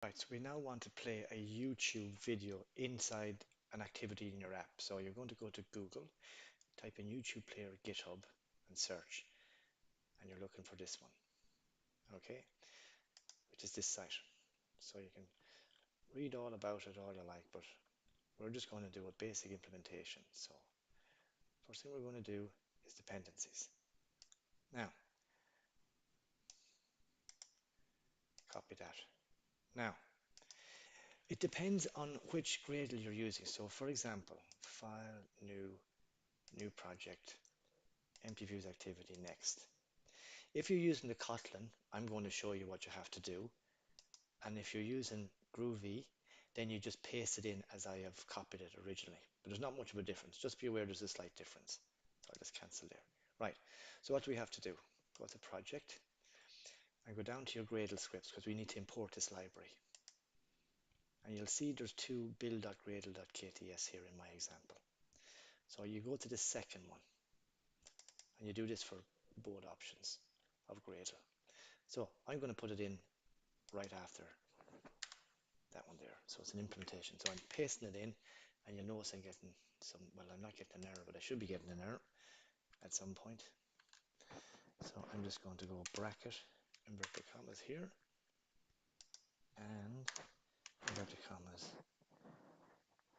Right, so we now want to play a YouTube video inside an activity in your app. So you're going to go to Google, type in YouTube Player GitHub and search, and you're looking for this one, okay, which is this site. So you can read all about it all you like, but we're just going to do a basic implementation. So first thing we're going to do is dependencies. Now, copy that. Now, it depends on which Gradle you're using. So for example, file, new project, empty views activity, next. If you're using the Kotlin, I'm going to show you what you have to do. And if you're using Groovy, then you just paste it in as I have copied it originally. But there's not much of a difference. Just be aware there's a slight difference. So I'll just cancel there. Right, so what do we have to do? Go to project and go down to your Gradle scripts because we need to import this library. And you'll see there's two build.gradle.kts here in my example. So you go to the second one and you do this for both options of Gradle. So I'm going to put it in right after that one there. So it's an implementation. So I'm pasting it in and you'll notice I'm getting some, well, I'm not getting an error, but I should be getting an error at some point. So I'm just going to go bracket, inverted commas here, and inverted commas,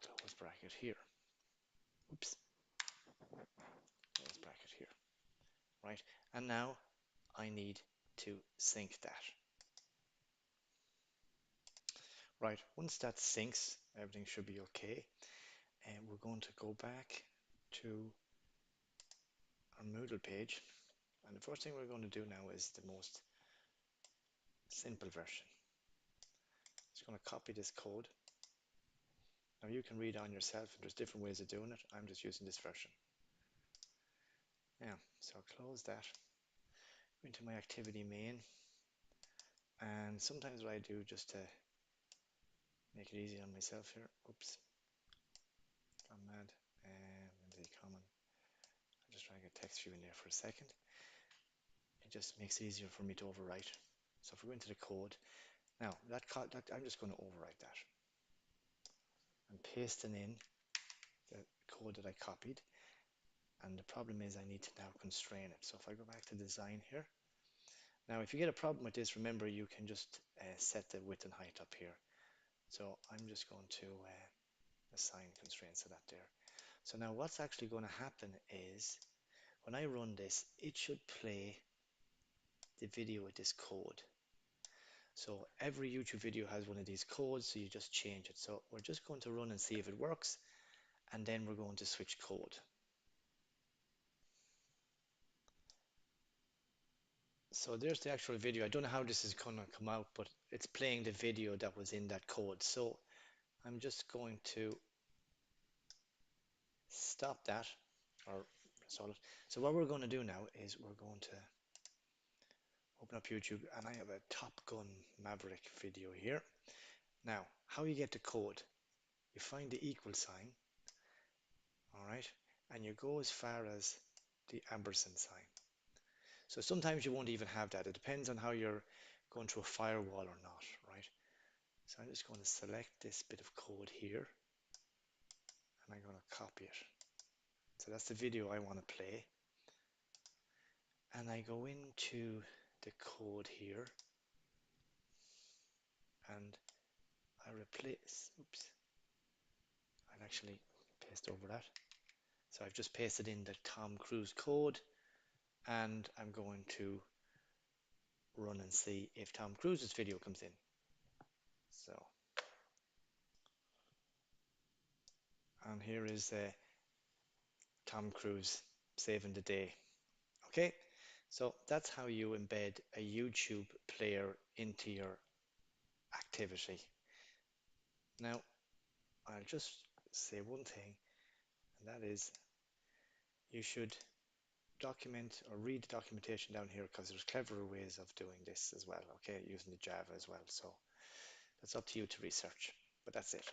close bracket here. Oops, close bracket here. Right, and now I need to sync that. Right, once that syncs, everything should be okay. And we're going to go back to our Moodle page. And the first thing we're going to do now is the most simple version. Just going to copy this code. Now you can read on yourself, and there's different ways of doing it. I'm just using this version. Yeah, so I'll close that. Go into my activity main. And sometimes what I do just to make it easy on myself here, oops, I'm mad, and the common. I'll just drag a text view in there for a second. It just makes it easier for me to overwrite. So if we go into the code, now that I'm just going to overwrite that. I'm pasting in the code that I copied, and the problem is I need to now constrain it. So if I go back to design here, now if you get a problem with this, remember you can just set the width and height up here. So I'm just going to assign constraints to that there. So now what's actually going to happen is when I run this, it should play the video with this code. So every YouTube video has one of these codes, so you just change it. So we're just going to run and see if it works, and then we're going to switch code. So there's the actual video. I don't know how this is going to come out, but it's playing the video that was in that code. So I'm just going to stop that or solve it. So what we're going to do now is we're going to open up YouTube, and I have a Top Gun Maverick video here. Now, how you get the code? You find the equal sign, all right, and you go as far as the ampersand sign. So sometimes you won't even have that. It depends on how you're going through a firewall or not, right? So I'm just going to select this bit of code here, and I'm going to copy it. So that's the video I want to play. And I go into the code here, and I replace, oops, I'll actually paste over that. So I've just pasted in the Tom Cruise code, and I'm going to run and see if Tom Cruise's video comes in. So, and here is Tom Cruise saving the day. Okay, so that's how you embed a YouTube player into your activity. Now, I'll just say one thing, and that is you should document or read the documentation down here because there's cleverer ways of doing this as well, okay, using the Java as well. So that's up to you to research, but that's it.